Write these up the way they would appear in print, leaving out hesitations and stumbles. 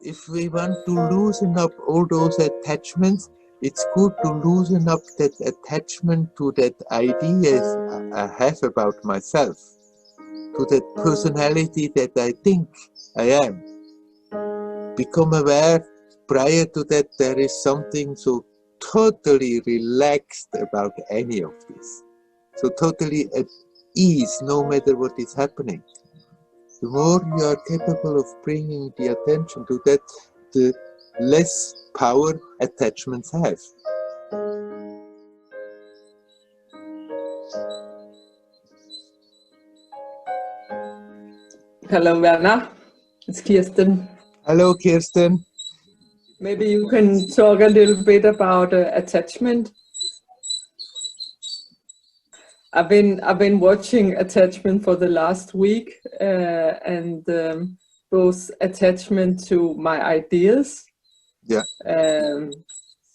If we want to loosen up all those attachments, it's good to loosen up that attachment to that ideas I have about myself, to that personality that I think I am. Become aware prior to that there is something so totally relaxed about any of this. So totally at ease no matter what is happening. The more you are capable of bringing the attention to that, the less power attachments have. Hello, Werner. It's Kirsten. Hello, Kirsten. Maybe you can talk a little bit about attachment. I've been watching attachment for the last week, and both attachment to my ideas. Yeah.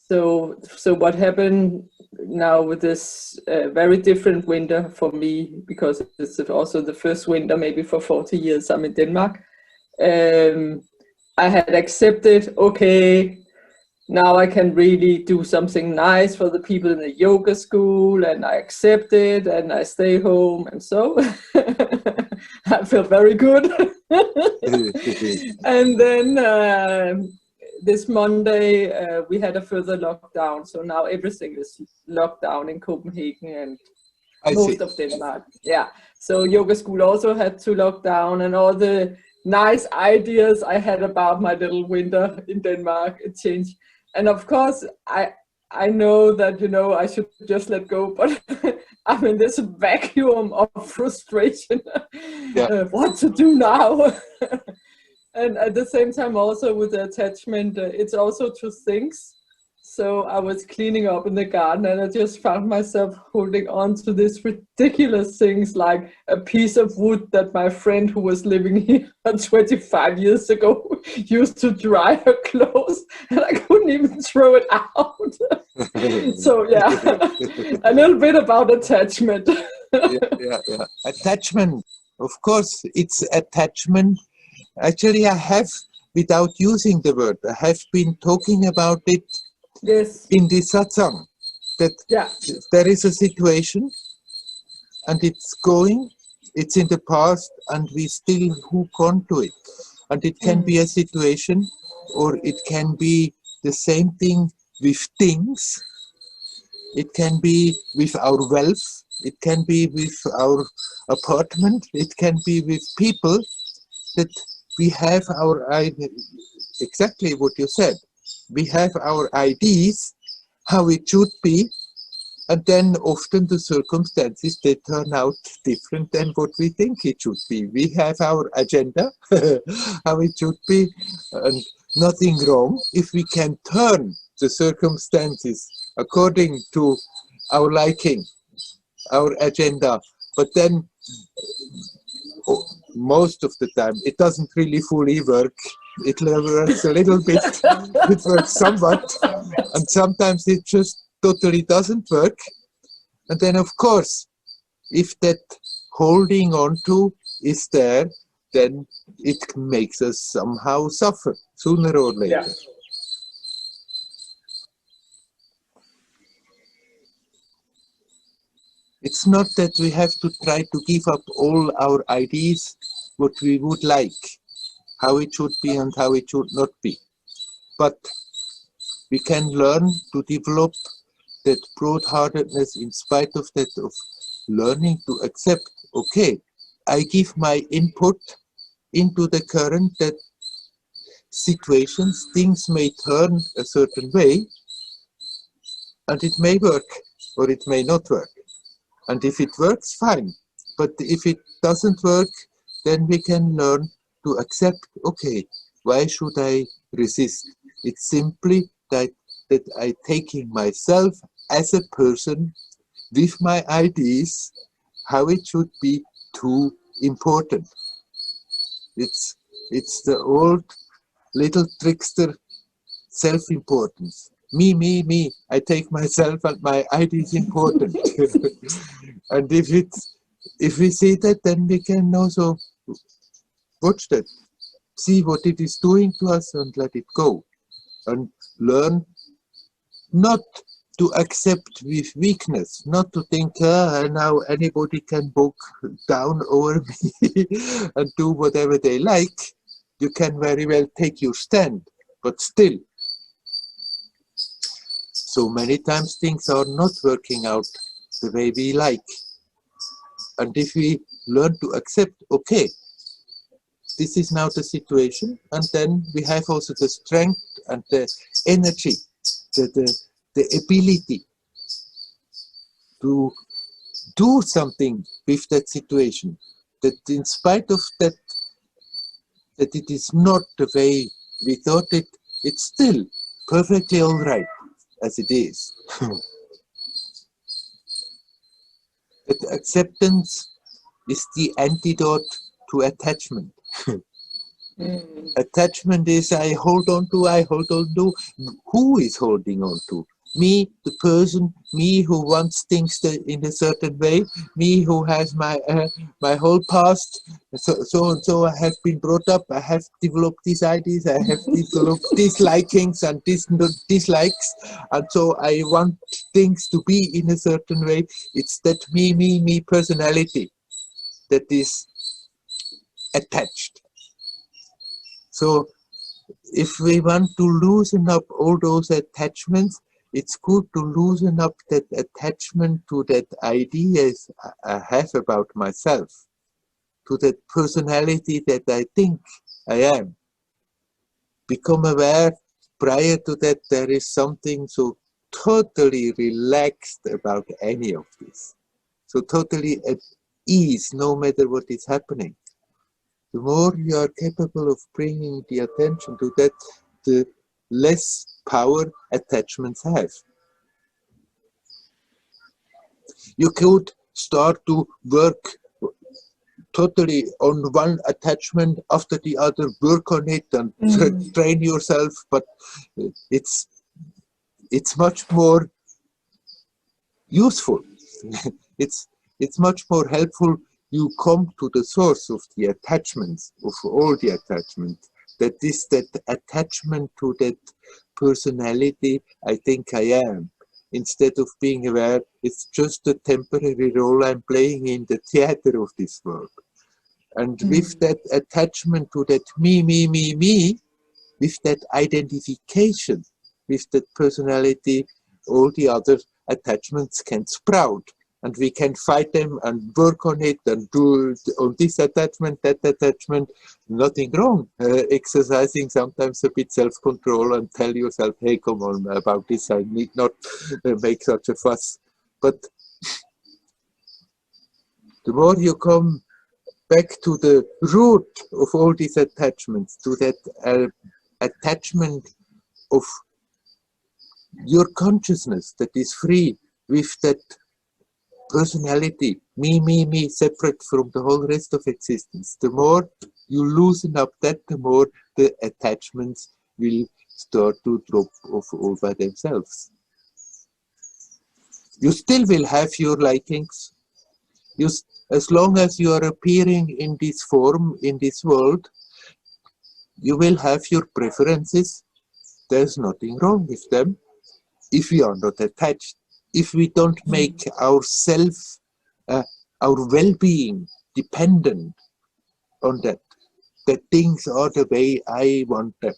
So what happened now with this very different winter for me, because it's also the first winter maybe for 40 years I'm in Denmark. I had accepted, okay, now I can really do something nice for the people in the yoga school, and I accept it, and I stay home, and so I feel very good. And then this Monday we had a further lockdown, so now everything is locked down in Copenhagen and most of Denmark. Yeah, so yoga school also had to lock down, and all the nice ideas I had about my little winter in Denmark, it changed. And of course, I know that, I should just let go, but I'm in this vacuum of frustration. Yeah. What to do now? And at the same time, also with the attachment, it's also to things. So I was cleaning up in the garden, and I just found myself holding on to these ridiculous things, like a piece of wood that my friend who was living here 25 years ago used to dry her clothes, and I couldn't even throw it out. So yeah, a little bit about attachment. Yeah. Attachment, of course, it's attachment. Actually, I have, without using the word, I have been talking about it. Yes. In the satsang, that there is a situation and it's in the past, and we still hook on to it. And it can be a situation, or it can be the same thing with things. It can be with our wealth. It can be with our apartment. It can be with people that we have our, exactly what you said. We have our ideas, how it should be, and then often the circumstances, they turn out different than what we think it should be. We have our agenda, how it should be, and nothing wrong if we can turn the circumstances according to our liking, our agenda. But then, most of the time, it doesn't really fully work. It works a little bit, it works somewhat, and sometimes it just totally doesn't work. And then, of course, if that holding on to is there, then it makes us somehow suffer, sooner or later. Yeah. It's not that we have to try to give up all our ideas, what we would like, how it should be and how it should not be. But we can learn to develop that broad-heartedness in spite of that, of learning to accept, okay, I give my input into the current, that situations, things may turn a certain way, and it may work or it may not work. And if it works, fine. But if it doesn't work, then we can learn to accept, okay, why should I resist? It's simply that I taking myself as a person with my ideas, how it should be, too important. It's the old little trickster self-importance. Me. I take myself and my ideas important. And if we see that, then we can also Watch that. See what it is doing to us and let it go. And learn not to accept with weakness, not to think, now anybody can book down over me and do whatever they like. You can very well take your stand, but still, so many times things are not working out the way we like. And if we learn to accept, okay, this is now the situation, and then we have also the strength and the energy, the ability to do something with that situation, that in spite of that it is not the way we thought it, it's still perfectly all right as it is. That acceptance is the antidote to attachment. Attachment is I hold on to. Who is holding on to? Me, the person, me who wants things in a certain way, me who has my whole past, so and so I have been brought up, I have developed these ideas, I have developed these likings and dislikes, and so I want things to be in a certain way. It's that me personality that is attached. So if we want to loosen up all those attachments, it's good to loosen up that attachment to that ideas I have about myself, to that personality that I think I am. Become aware prior to that there is something so totally relaxed about any of this. So totally at ease no matter what is happening. The more you are capable of bringing the attention to that, the less power attachments have. You could start to work totally on one attachment after the other, work on it and train yourself, but it's much more useful. It's much more helpful. You come to the source of the attachments, of all the attachments. That is that attachment to that personality I think I am. Instead of being aware, it's just a temporary role I'm playing in the theater of this world. And with that attachment to that me, with that identification, with that personality, all the other attachments can sprout. And we can fight them and work on it and do on this attachment, that attachment. Nothing wrong. Exercising sometimes a bit self-control and tell yourself, hey, come on, about this I need not make such a fuss. But the more you come back to the root of all these attachments, to that attachment of your consciousness that is free with that personality, me, separate from the whole rest of existence. The more you loosen up that, the more the attachments will start to drop off all by themselves. You still will have your likings. As long as you are appearing in this form, in this world, you will have your preferences. There's nothing wrong with them if we are not attached. If we don't make ourselves, our well-being dependent on that things are the way I want them.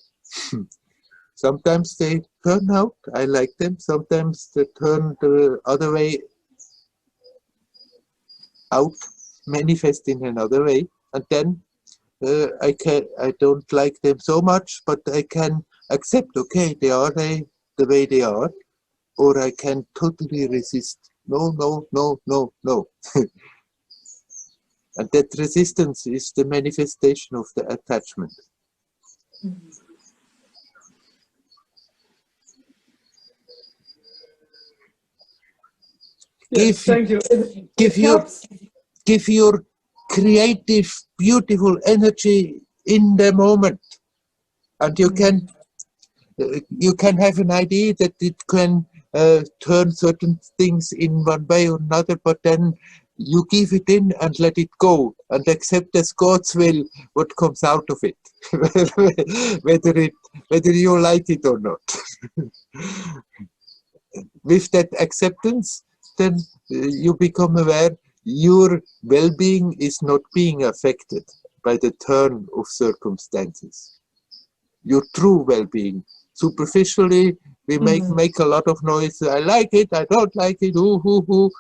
Sometimes they turn out, I like them. Sometimes they turn the other way out, manifest in another way. And then I don't like them so much, but I can accept, okay, they are the way they are. Or I can totally resist. No. And that resistance is the manifestation of the attachment. Yes, thank you. Give your creative, beautiful energy in the moment. And you can have an idea that it can turn certain things in one way or another, but then you give it in and let it go and accept as God's will what comes out of it, whether you like it or not. With that acceptance, then you become aware your well-being is not being affected by the turn of circumstances. Your true well-being. Superficially, we make a lot of noise. I like it, I don't like it, ooh, hoo, hoo.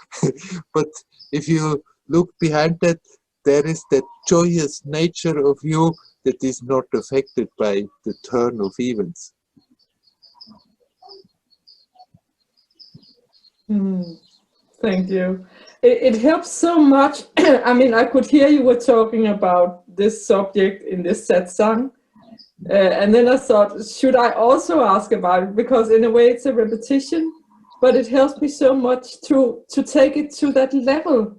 But if you look behind that, there is that joyous nature of you that is not affected by the turn of events. Thank you. It helps so much. I mean, I could hear you were talking about this subject in this satsang. And then I thought, should I also ask about it? Because in a way it's a repetition, but it helps me so much to take it to that level.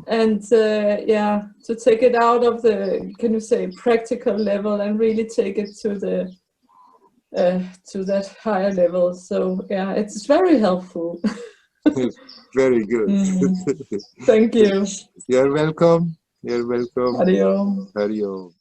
And to take it out of the, can you say, practical level and really take it to the to that higher level. So yeah, it's very helpful. Very good. Thank you. You're welcome. You're welcome. Hari Om. Hari Om.